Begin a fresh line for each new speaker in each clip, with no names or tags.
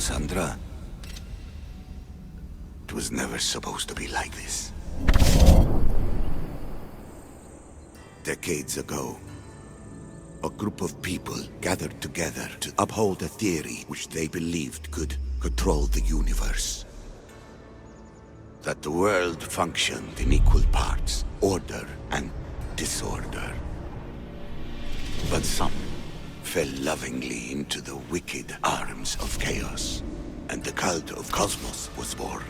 Cassandra. It was never supposed to be like this. Decades ago, a group of people gathered together to uphold a theory which they believed could control the universe. That the world functioned in equal parts, order and disorder. But some fell lovingly into the wicked arms of chaos, and the cult of Cosmos was born.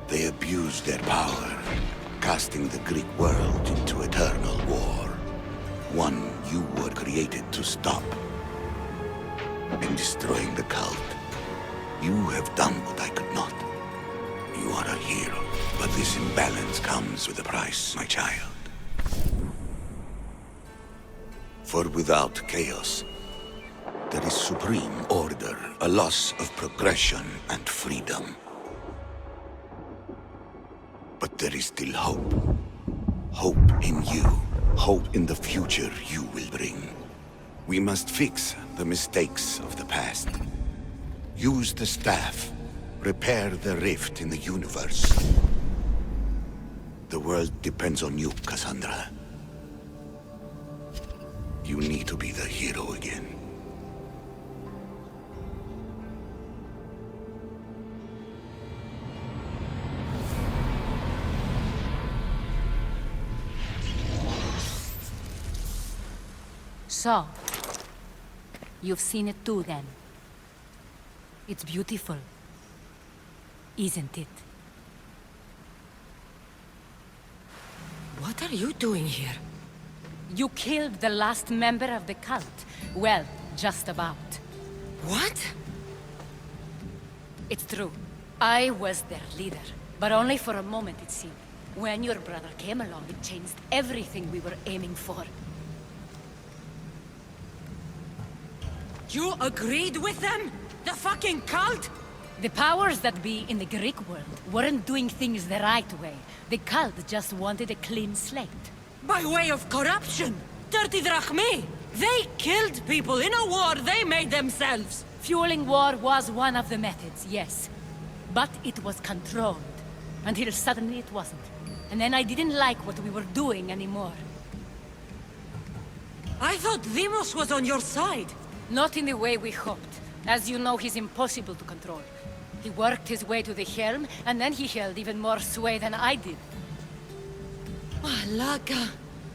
They abused their power, casting the Greek world into eternal war. One you were created to stop. In destroying the cult, you have done what I could not. You are a hero, but this imbalance comes with a price, my child. For without chaos, there is supreme order, a loss of progression and freedom. But there is still hope. Hope in you. Hope in the future you will bring. We must fix the mistakes of the past. Use the staff. Repair the rift in the universe. The world depends on you, Cassandra. You need to be the hero again.
So, you've seen it too then. It's beautiful, isn't it?
What are you doing here?
You killed the last member of the cult. Well, just about.
What?
It's true. I was their leader, but only for a moment it seemed. When your brother came along, it changed everything we were aiming for.
You agreed with them? The fucking cult?
The powers that be in the Greek world weren't doing things the right way. The cult just wanted a clean slate.
By way of corruption! Dirty drachmi! They killed people in a war they made themselves!
Fueling war was one of the methods, yes. But it was controlled. Until suddenly it wasn't. And then I didn't like what we were doing anymore.
I thought Demos was on your side.
Not in the way we hoped. As you know, he's impossible to control. He worked his way to the helm, and then he held even more sway than I did.
Malaga.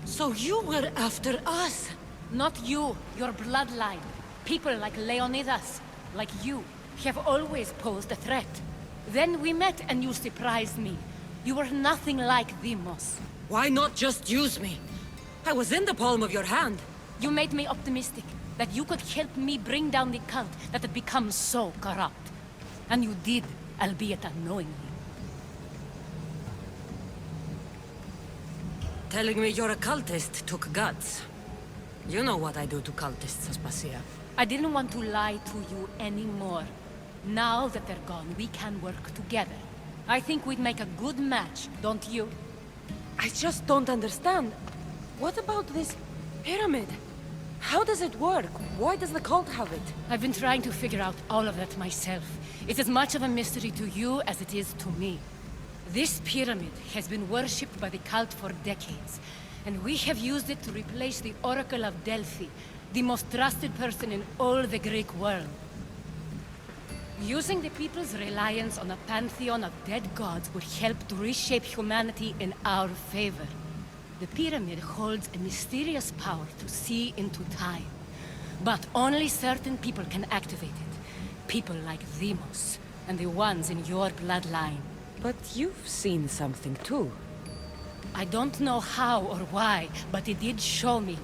So you were after us?
Not you, your bloodline. People like Leonidas, like you, have always posed a threat. Then we met and you surprised me. You were nothing like Demos.
Why not just use me? I was in the palm of your hand.
You made me optimistic, that you could help me bring down the cult that had become so corrupt. And you did, albeit unknowingly.
Telling me you're a cultist took guts. You know what I do to cultists, Aspasia.
I didn't want to lie to you anymore. Now that they're gone, we can work together. I think we'd make a good match, don't you?
I just don't understand. What about this pyramid? How does it work? Why does the cult have it?
I've been trying to figure out all of that myself. It's as much of a mystery to you as it is to me. This pyramid has been worshipped by the cult for decades, and we have used it to replace the Oracle of Delphi, the most trusted person in all the Greek world. Using the people's reliance on a pantheon of dead gods would help to reshape humanity in our favor. The pyramid holds a mysterious power to see into time. But only certain people can activate it. People like Demos, and the ones in your bloodline.
But you've seen something too.
I don't know how or why, but it did show me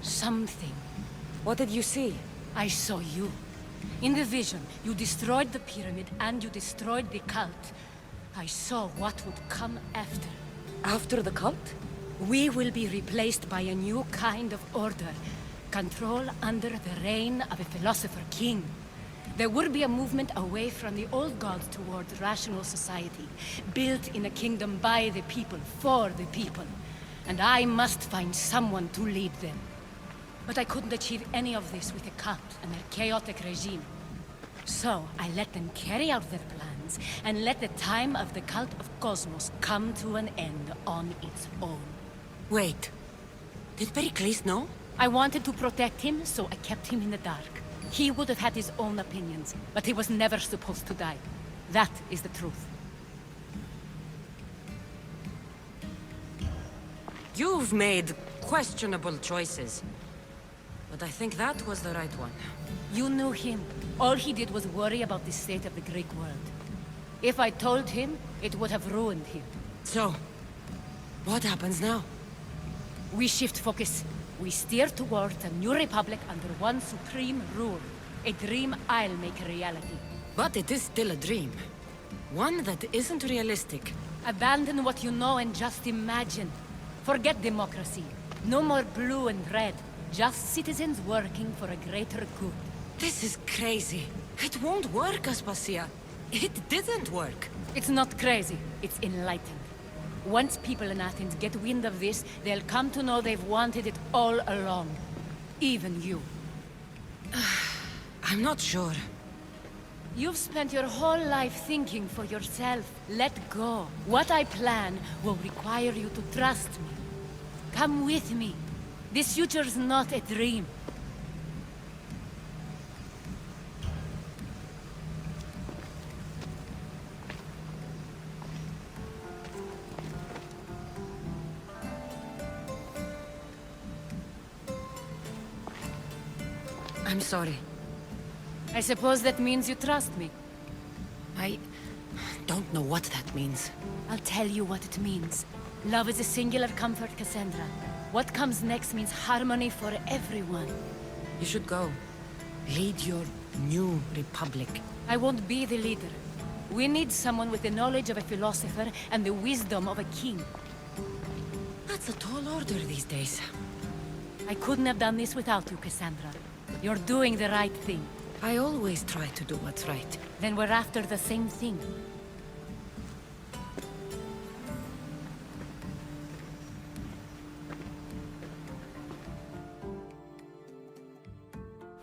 something.
What did you see?
I saw you. In the vision, you destroyed the pyramid and you destroyed the cult. I saw what would come after.
After the cult?
We will be replaced by a new kind of order. Control under the reign of a philosopher king. There will be a movement away from the old gods toward rational society, built in a kingdom by the people, for the people. And I must find someone to lead them. But I couldn't achieve any of this with the cult and their chaotic regime. So I let them carry out their plans, and let the time of the cult of Cosmos come to an end on its own.
Wait. Did Pericles know?
I wanted to protect him, so I kept him in the dark. He would have had his own opinions, but he was never supposed to die. That is the truth.
You've made questionable choices. But I think that was the right one.
You knew him. All he did was worry about the state of the Greek world. If I told him, it would have ruined him.
So, what happens now?
We shift focus. We steer towards a new republic under one supreme rule. A dream I'll make a reality.
But it is still a dream. One that isn't realistic.
Abandon what you know and just imagine. Forget democracy. No more blue and red. Just citizens working for a greater good.
This is crazy. It won't work, Aspasia. It didn't work.
It's not crazy. It's enlightened. Once people in Athens get wind of this, they'll come to know they've wanted it all along. Even you.
I'm not sure.
You've spent your whole life thinking for yourself. Let go. What I plan will require you to trust me. Come with me. This future's not a dream.
I'm sorry.
I suppose that means you trust me.
I don't know what that means.
I'll tell you what it means. Love is a singular comfort, Cassandra. What comes next means harmony for everyone.
You should go. Lead your new republic.
I won't be the leader. We need someone with the knowledge of a philosopher and the wisdom of a king.
That's a tall order these days.
I couldn't have done this without you, Cassandra. You're doing the right thing.
I always try to do what's right.
Then we're after the same thing.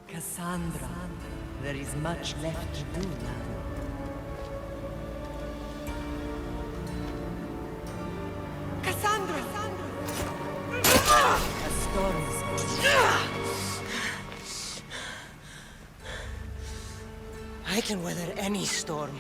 Cassandra, there is much left to do now.
Cassandra!
A storm is coming.
I can weather any storm.